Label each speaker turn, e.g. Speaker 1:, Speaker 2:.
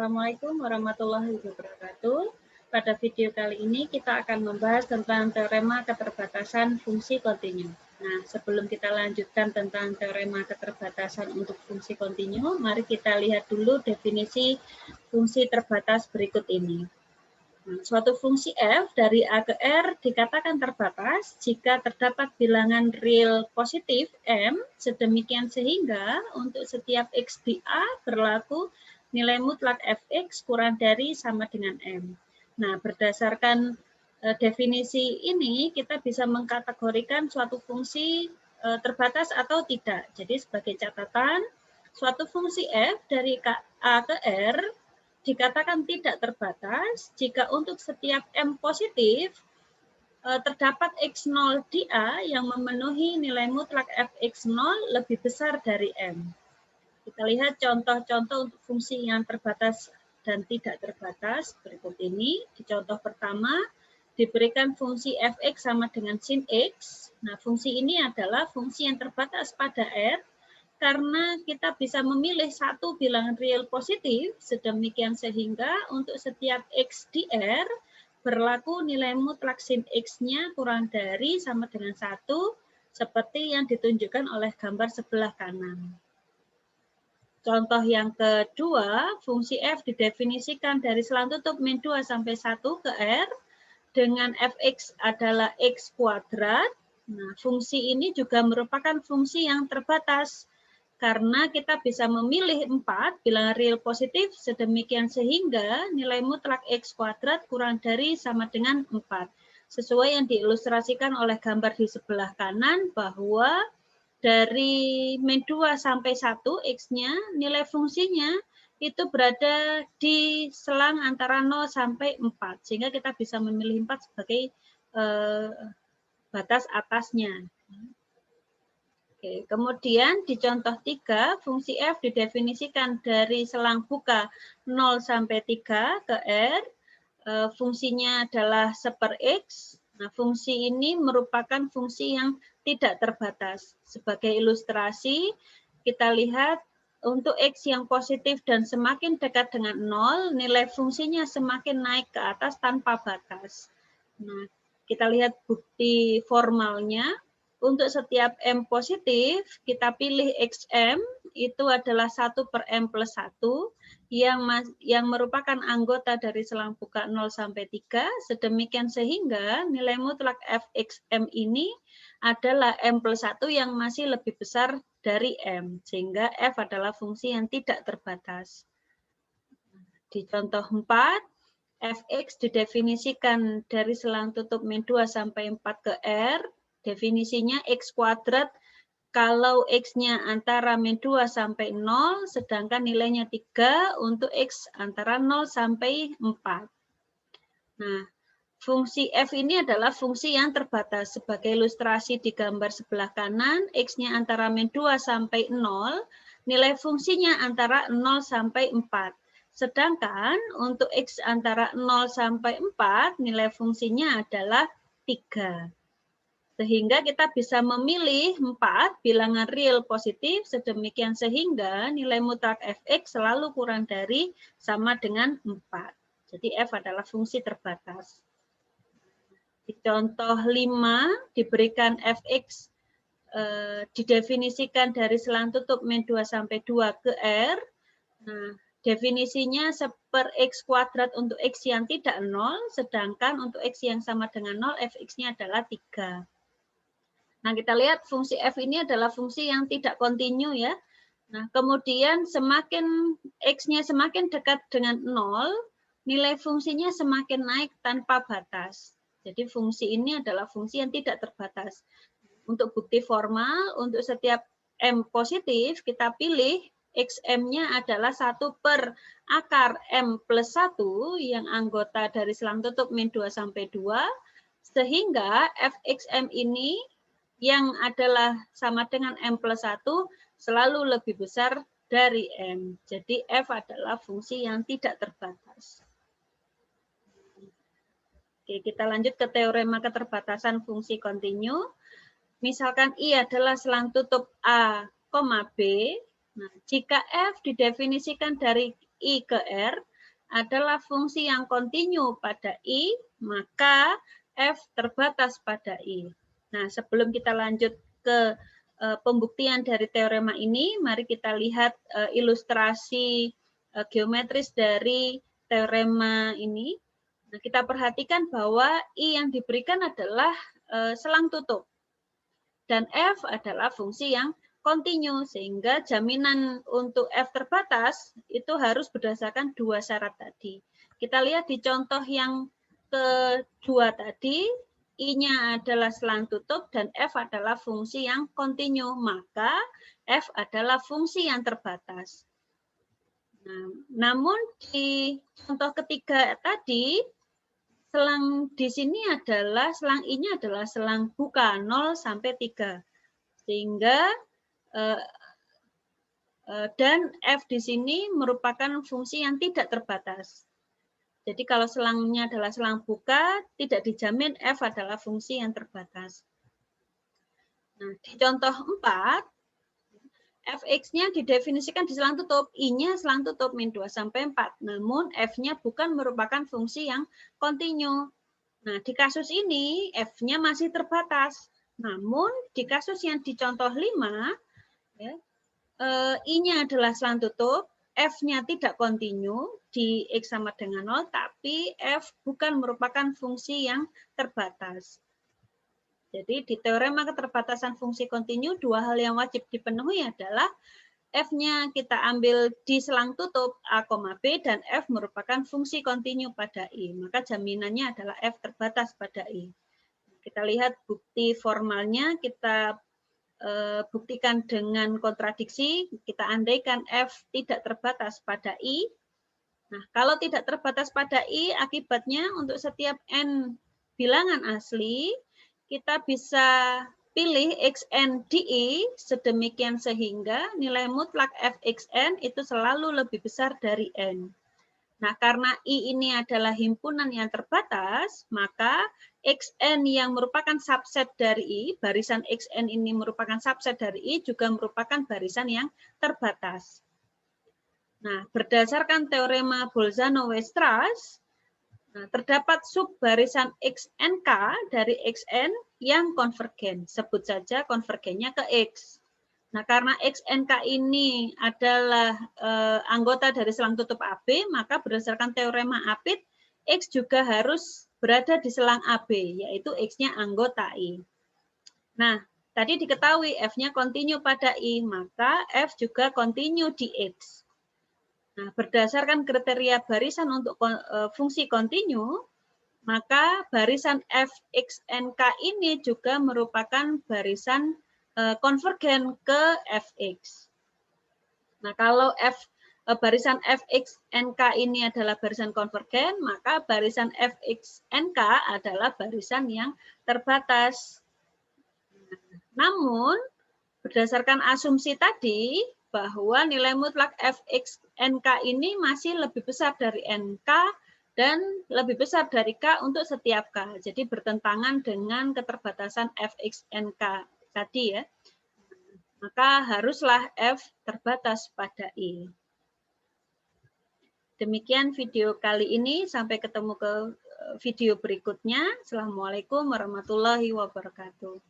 Speaker 1: Assalamualaikum warahmatullahi wabarakatuh. Pada video kali ini kita akan membahas tentang teorema keterbatasan fungsi kontinu. Nah, sebelum kita lanjutkan tentang teorema keterbatasan untuk fungsi kontinu, mari kita lihat dulu definisi fungsi terbatas berikut ini. Nah, suatu fungsi f dari A ke R dikatakan terbatas jika terdapat bilangan real positif M sedemikian sehingga untuk setiap X di A berlaku nilai mutlak fx kurang dari sama dengan M. Nah, berdasarkan definisi ini kita bisa mengkategorikan suatu fungsi terbatas atau tidak. Jadi sebagai catatan, suatu fungsi f dari A ke R dikatakan tidak terbatas jika untuk setiap M positif terdapat X0 di A yang memenuhi nilai mutlak Fx0 lebih besar dari M. Kita lihat contoh-contoh untuk fungsi yang terbatas dan tidak terbatas berikut ini. Di contoh pertama, diberikan fungsi fx sama dengan sin x. Nah, fungsi ini adalah fungsi yang terbatas pada R karena kita bisa memilih satu bilangan real positif, sedemikian sehingga untuk setiap X di R, berlaku nilai mutlak sin X-nya kurang dari sama dengan 1, seperti yang ditunjukkan oleh gambar sebelah kanan. Contoh yang kedua, fungsi f didefinisikan dari selang tutup min 2 sampai 1 ke R, dengan fx adalah x kuadrat. Nah, fungsi ini juga merupakan fungsi yang terbatas, karena kita bisa memilih 4 bilangan real positif sedemikian sehingga nilai mutlak X kuadrat kurang dari sama dengan 4. Sesuai yang diilustrasikan oleh gambar di sebelah kanan bahwa dari min 2 sampai 1 X-nya nilai fungsinya itu berada di selang antara 0 sampai 4. Sehingga kita bisa memilih 4 sebagai batas atasnya. Oke, kemudian di contoh 3, fungsi f didefinisikan dari selang buka 0 sampai 3 ke R, fungsinya adalah 1/x. Nah, fungsi ini merupakan fungsi yang tidak terbatas. Sebagai ilustrasi, kita lihat untuk x yang positif dan semakin dekat dengan 0, nilai fungsinya semakin naik ke atas tanpa batas. Nah, kita lihat bukti formalnya. Untuk setiap M positif, kita pilih XM, itu adalah 1/M plus 1, yang merupakan anggota dari selang buka 0 sampai 3, sedemikian sehingga nilai mutlak Fxm ini adalah M plus 1 yang masih lebih besar dari M, sehingga F adalah fungsi yang tidak terbatas. Di contoh 4, Fx didefinisikan dari selang tutup min 2 sampai 4 ke R, definisinya X kuadrat kalau X-nya antara min 2 sampai 0, sedangkan nilainya 3 untuk X antara 0 sampai 4. Nah, fungsi F ini adalah fungsi yang terbatas. Sebagai ilustrasi di gambar sebelah kanan, X-nya antara min 2 sampai 0, nilai fungsinya antara 0 sampai 4. Sedangkan untuk X antara 0 sampai 4, nilai fungsinya adalah 3. Sehingga kita bisa memilih 4 bilangan real positif, sedemikian sehingga nilai mutlak fx selalu kurang dari sama dengan 4. Jadi f adalah fungsi terbatas. Di contoh 5, diberikan fx didefinisikan dari selang tutup min 2 sampai 2 ke R. Nah, definisinya 1/x kuadrat untuk x yang tidak 0, sedangkan untuk x yang sama dengan 0, fx-nya adalah 3. Nah, kita lihat fungsi f ini adalah fungsi yang tidak kontinu ya. Nah, kemudian semakin x-nya semakin dekat dengan 0, nilai fungsinya semakin naik tanpa batas. Jadi fungsi ini adalah fungsi yang tidak terbatas. Untuk bukti formal, untuk setiap M positif, kita pilih XM-nya adalah 1/akar M plus 1 yang anggota dari selang tutup min 2 sampai 2, sehingga Fxm ini yang adalah sama dengan M plus 1 selalu lebih besar dari M. Jadi F adalah fungsi yang tidak terbatas. Oke, kita lanjut ke teorema keterbatasan fungsi kontinu. Misalkan I adalah selang tutup A, B. Nah, jika F didefinisikan dari I ke R, adalah fungsi yang kontinu pada I, maka F terbatas pada I. Nah, sebelum kita lanjut ke pembuktian dari teorema ini, mari kita lihat ilustrasi geometris dari teorema ini. Nah, kita perhatikan bahwa I yang diberikan adalah selang tutup dan F adalah fungsi yang kontinu, sehingga jaminan untuk F terbatas itu harus berdasarkan dua syarat tadi. Kita lihat di contoh yang kedua tadi, I-nya adalah selang tutup dan F adalah fungsi yang kontinu, maka F adalah fungsi yang terbatas. Nah, namun di contoh ketiga tadi, selang di sini adalah selang I-nya adalah selang buka 0 sampai 3. Sehingga dan F di sini merupakan fungsi yang tidak terbatas. Jadi kalau selangnya adalah selang buka, tidak dijamin F adalah fungsi yang terbatas. Nah, di contoh 4, Fx-nya didefinisikan di selang tutup, I-nya selang tutup min 2 sampai 4. Namun F-nya bukan merupakan fungsi yang kontinu. Nah, di kasus ini F-nya masih terbatas. Namun di kasus yang di contoh 5, ya, I-nya adalah selang tutup, F-nya tidak kontinu di X sama dengan 0, tapi F bukan merupakan fungsi yang terbatas. Jadi di teorema keterbatasan fungsi kontinu, dua hal yang wajib dipenuhi adalah F-nya kita ambil di selang tutup A, B, dan F merupakan fungsi kontinu pada I. Maka jaminannya adalah F terbatas pada I. Kita lihat bukti formalnya, kita buktikan dengan kontradiksi, kita andaikan F tidak terbatas pada I. Nah, kalau tidak terbatas pada I, akibatnya untuk setiap N bilangan asli, kita bisa pilih Xn di I sedemikian sehingga nilai mutlak Fxn itu selalu lebih besar dari N. Nah, karena I ini adalah himpunan yang terbatas, maka Xn yang merupakan subset dari I, barisan Xn ini merupakan subset dari I, juga merupakan barisan yang terbatas. Nah, berdasarkan teorema Bolzano-Weierstrass, terdapat subbarisan Xnk dari Xn yang konvergen. Sebut saja konvergennya ke X. Nah, karena Xnk ini adalah anggota dari selang tutup AB, maka berdasarkan teorema Apit, X juga harus berada di selang AB, yaitu X-nya anggota I. Nah, tadi diketahui F-nya kontinu pada I, maka F juga kontinu di X. Nah, berdasarkan kriteria barisan untuk fungsi kontinu, maka barisan Fxnk ini juga merupakan barisan konvergen ke Fx. Nah, kalau barisan Fxnk ini adalah barisan konvergen, maka barisan Fxnk adalah barisan yang terbatas. Namun, berdasarkan asumsi tadi, bahwa nilai mutlak Fxnk ini masih lebih besar dari Nk dan lebih besar dari K untuk setiap K. Jadi bertentangan dengan keterbatasan Fxnk tadi ya. Maka haruslah F terbatas pada I. Demikian video kali ini, sampai ketemu ke video berikutnya. Assalamualaikum warahmatullahi wabarakatuh.